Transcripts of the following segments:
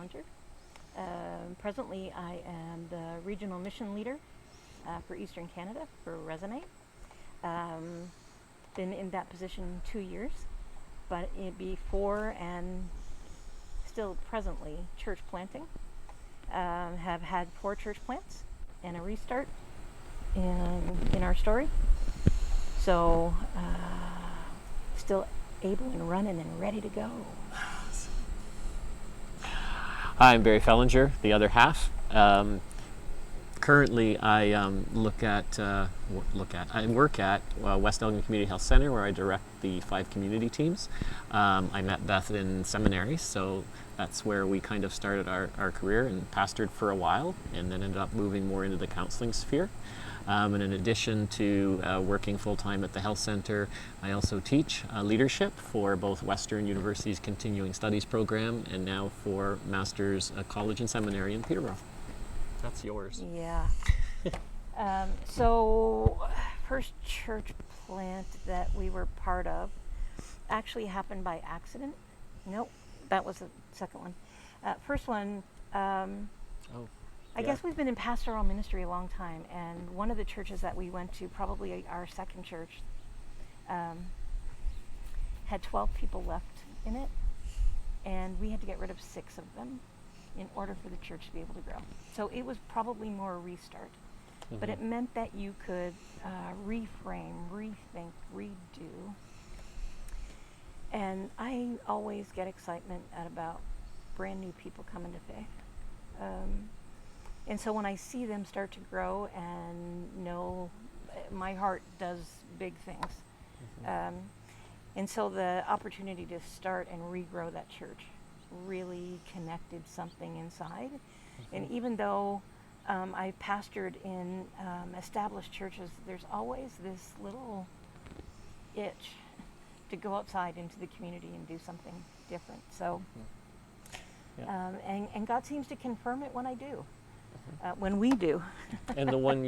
Fellinger. Presently, I am the regional mission leader for Eastern Canada for Resonate. Been in that position 2 years, but before and still presently church planting. Have had 4 church plants and a restart in our story. So still able and running and ready to go. Hi, I'm Barry Fellinger, the other half. Currently, I work at West Elgin Community Health Center, where I direct the 5 community teams. I met Beth in seminary, so that's where we kind of started our career, and pastored for a while, and then ended up moving more into the counseling sphere. And in addition to working full-time at the health center, I also teach leadership for both Western University's Continuing Studies program and now for Master's College and Seminary in Peterborough. That's yours. Yeah. So first church plant that we were part of actually happened by accident. Nope, that was the second one. First one, I guess we've been in pastoral ministry a long time, and one of the churches that we went to, probably our second church, had 12 people left in it, and we had to get rid of 6 of them in order for the church to be able to grow. So it was probably more a restart, but it meant that you could reframe, rethink, redo. And I always get excitement about brand new people coming to faith. And so when I see them start to grow and know my heart does big things. And so the opportunity to start and regrow that church really connected something inside. And even though I pastored in established churches, there's always this little itch to go outside into the community and do something different. So, and God seems to confirm it when I do. When we do. And the one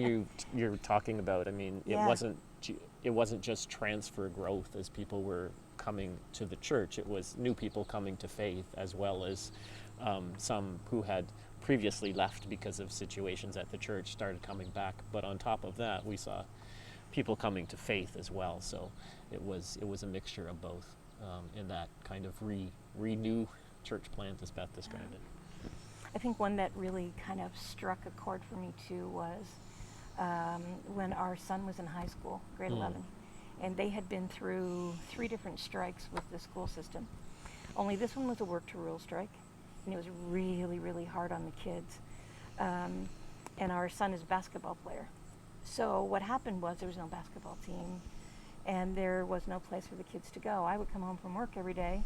you're talking about, I mean, it wasn't just transfer growth as people were coming to the church. It was new people coming to faith, as well as some who had previously left because of situations at the church started coming back. But on top of that, we saw people coming to faith as well. So it was a mixture of both in that kind of renew church plant, as Beth described it. I think one that really kind of struck a chord for me too was when our son was in high school, grade 11, and they had been through 3 different strikes with the school system. Only this one was a work to rule strike, and it was really, really hard on the kids. And our son is a basketball player. So what happened was there was no basketball team, and there was no place for the kids to go. I would come home from work every day.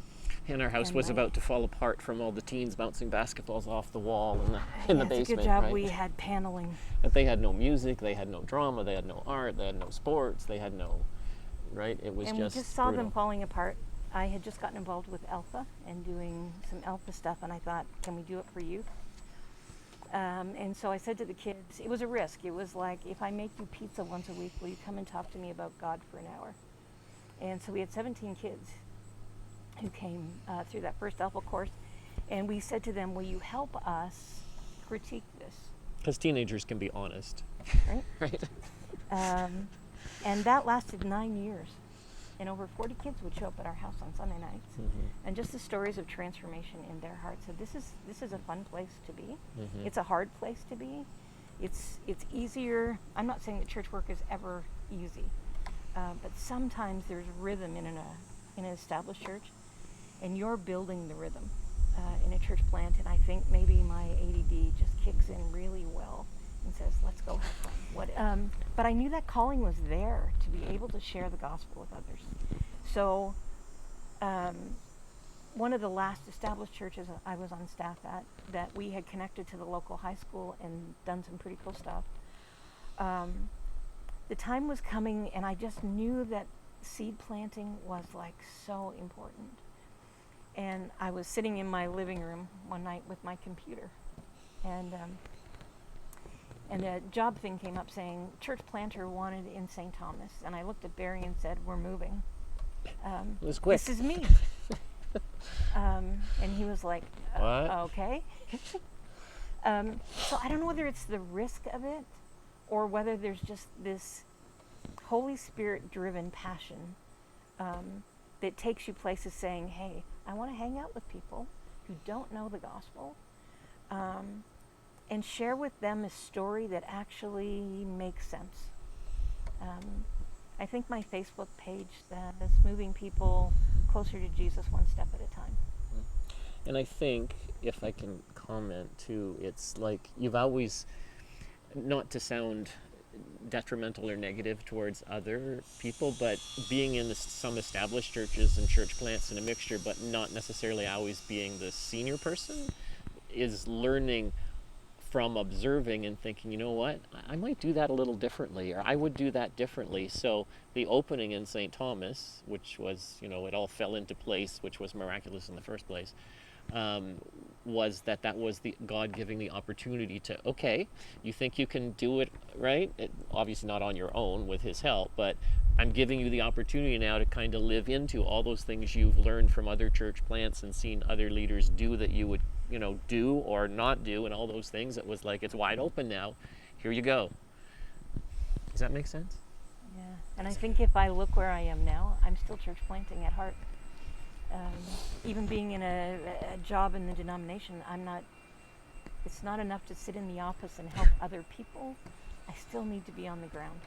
And our house was about to fall apart from all the teens bouncing basketballs off the wall in the basement. It's a good job right? we had paneling. But they had no music, they had no drama, they had no art, they had no sports, they had no, right? It was and just we just saw brutal. them falling apart. I had just gotten involved with Alpha and doing some Alpha stuff, and I thought, can we do it for youth? And so I said to the kids, it was a risk. It was like, if I make you pizza once a week, will you come and talk to me about God for an hour? And so we had 17 kids who came through that first Alpha course, and we said to them, will you help us critique this? Because teenagers can be honest. Right? Right. And that lasted 9 years. And over 40 kids would show up at our house on Sunday nights. And just the stories of transformation in their hearts. So this is a fun place to be. It's a hard place to be. It's easier. I'm not saying that church work is ever easy, but sometimes there's rhythm in an established church, and you're building the rhythm in a church plant. And I think maybe my ADD just kicks in really well and says, let's go have fun. But I knew that calling was there to be able to share the gospel with others. So one of the last established churches I was on staff at, that we had connected to the local high school and done some pretty cool stuff. The time was coming, and I just knew that seed planting was like so important. And I was sitting in my living room one night with my computer, and a job thing came up saying church planter wanted in St. Thomas, and I looked at Barry and said, we're moving. It was quick. This is me. And he was like, What? okay. So I don't know whether it's the risk of it or whether there's just this Holy Spirit driven passion that takes you places saying, hey, I want to hang out with people who don't know the gospel and share with them a story that actually makes sense. I think my Facebook page says moving people closer to Jesus one step at a time. And I think, if I can comment too, it's like you've always, not to sound detrimental or negative towards other people, but being in some established churches and church plants in a mixture, but not necessarily always being the senior person, is learning from observing and thinking, you know what, I might do that a little differently, or I would do that differently. So the opening in St. Thomas, which was, it all fell into place, which was miraculous in the first place, was that was the God giving the opportunity to, okay, you think you can do it, right? Obviously not on your own with his help, but I'm giving you the opportunity now to kind of live into all those things you've learned from other church plants and seen other leaders do that you would, do or not do, and all those things. It was like, it's wide open now. Here you go. Does that make sense? Yeah, and I think if I look where I am now, I'm still church planting at heart. Even being in a job in the denomination, it's not enough to sit in the office and help other people. I still need to be on the ground.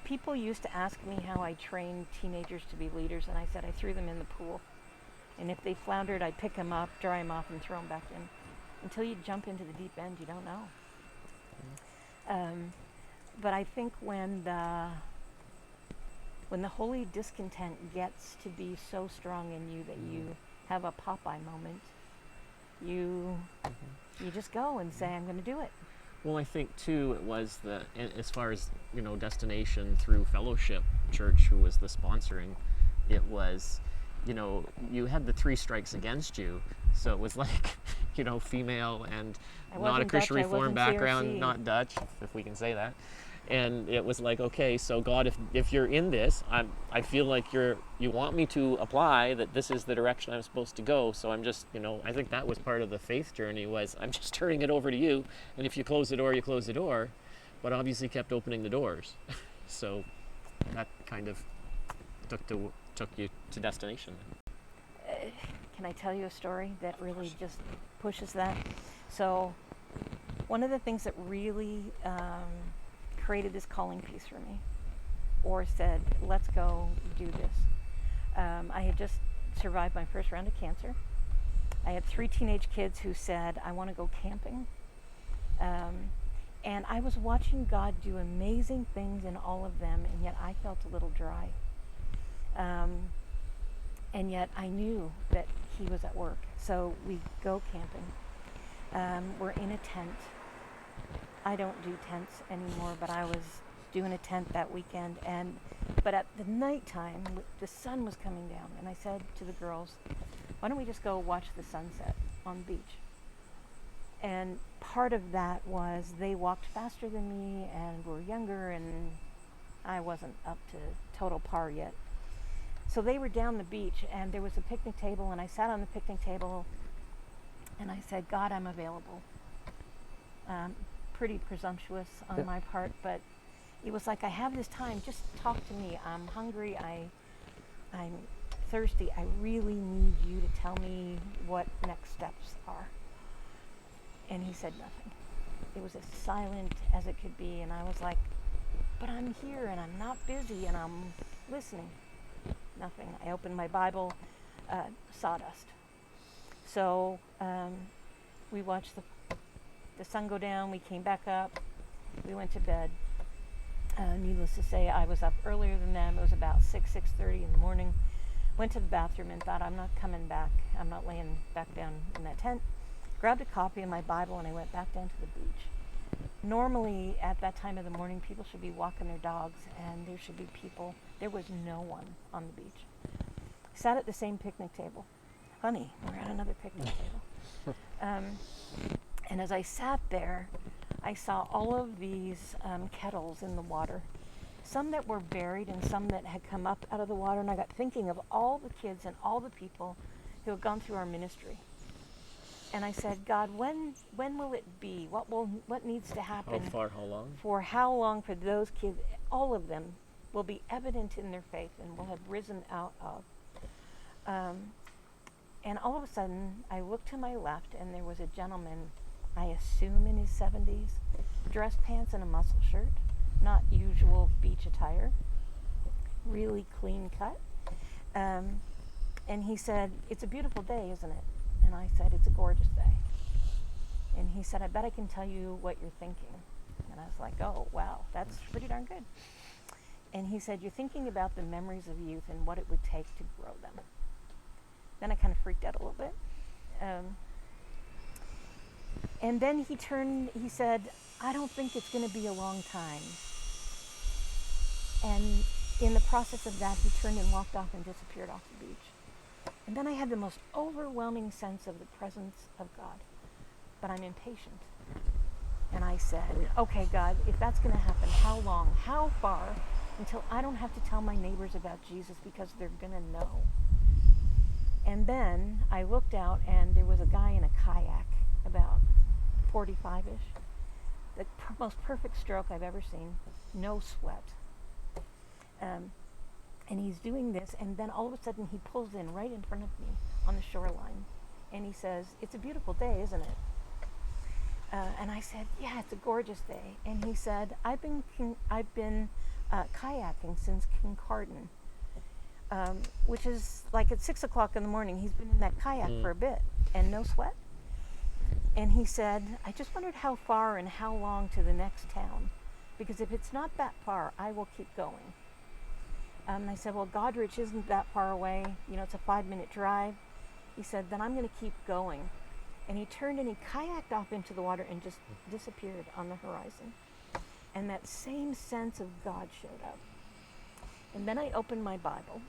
People used to ask me how I trained teenagers to be leaders, and I said I threw them in the pool. And if they floundered, I'd pick them up, dry them off, and throw them back in. Until you jump into the deep end, you don't know. But I think when the holy discontent gets to be so strong in you that you have a Popeye moment, you just go and say, I'm going to do it. Well, I think too, it was as far as, destination through Fellowship Church, who was the sponsoring, it was, you had the 3 strikes against you. So it was like, female and not a Christian Reformed background, not Dutch, if we can say that. And it was like, okay, so God, if you're in this, I feel like you want me to apply, that this is the direction I'm supposed to go. So I'm just, I think that was part of the faith journey, was I'm just turning it over to you. And if you close the door, you close the door. But obviously kept opening the doors. So that kind of took you to destination. Can I tell you a story that really just pushes that? So one of the things that really created this calling piece for me, or said, let's go do this. I had just survived my first round of cancer. I had 3 teenage kids who said, I want to go camping. And I was watching God do amazing things in all of them, and yet I felt a little dry. And yet I knew that he was at work. So we go camping. We're in a tent. I don't do tents anymore, but I was doing a tent that weekend. But at the nighttime, the sun was coming down, and I said to the girls, why don't we just go watch the sunset on the beach? And part of that was they walked faster than me and were younger, and I wasn't up to total par yet. So they were down the beach, and there was a picnic table, and I sat on the picnic table, and I said, God, I'm available. Pretty presumptuous on my part, but it was like, I have this time, just talk to me. I'm hungry, I'm thirsty. I really need you to tell me what next steps are. And he said nothing. It was as silent as it could be, and I was like, but I'm here, and I'm not busy, and I'm listening. Nothing. I opened my Bible, sawdust. So we watched the sun go down. We came back up. We went to bed. Needless to say, I was up earlier than them. It was about 6:30 in the morning. Went to the bathroom and thought, I'm not coming back. I'm not laying back down in that tent. Grabbed a copy of my Bible, and I went back down to the beach. Normally, at that time of the morning, people should be walking their dogs, and there should be people. There was no one on the beach. Sat at the same picnic table. Funny, we're at another picnic table. And as I sat there, I saw all of these kettles in the water, some that were buried and some that had come up out of the water. And I got thinking of all the kids and all the people who have gone through our ministry. And I said, God, when will it be? What needs to happen? How far, how long? For how long for those kids, all of them, will be evident in their faith and will have risen out of. And all of a sudden, I looked to my left, and there was a gentleman, I assume in his 70s, dress pants and a muscle shirt, not usual beach attire, really clean cut. And he said, "It's a beautiful day, isn't it?" And I said, "It's a gorgeous day." And he said, "I bet I can tell you what you're thinking." And I was like, "Oh, wow, that's pretty darn good." And he said, "You're thinking about the memories of youth and what it would take to grow them." Then I kind of freaked out a little bit. And then he said, "I don't think it's going to be a long time." And in the process of that, he turned and walked off and disappeared off the beach. And then I had the most overwhelming sense of the presence of God. But I'm impatient. And I said, "Okay, God, if that's going to happen, how long, how far, until I don't have to tell my neighbors about Jesus because they're going to know?" And then I looked out, and there was a guy in a kayak, about 45-ish. The most perfect stroke I've ever seen. No sweat. And he's doing this, and then all of a sudden he pulls in right in front of me on the shoreline. And he says, "It's a beautiful day, isn't it?" And I said, "Yeah, it's a gorgeous day." And he said, I've been kayaking since Kincardine, which is like at 6 o'clock in the morning. He's been in that kayak for a bit, and no sweat. And he said, "I just wondered how far and how long to the next town, because if it's not that far, I will keep going." And I said, "Well, Goderich isn't that far away. It's a 5-minute drive." He said, "Then I'm going to keep going." And he turned and he kayaked off into the water and just disappeared on the horizon. And that same sense of God showed up. And then I opened my Bible,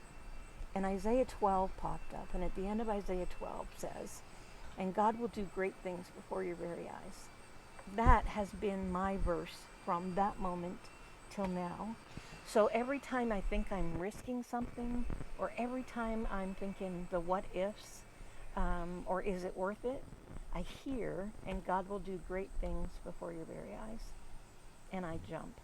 and Isaiah 12 popped up. And at the end of Isaiah 12 says, "And God will do great things before your very eyes." That has been my verse from that moment till now. So every time I think I'm risking something, or every time I'm thinking the what ifs, or is it worth it, I hear, "And God will do great things before your very eyes." And I jump.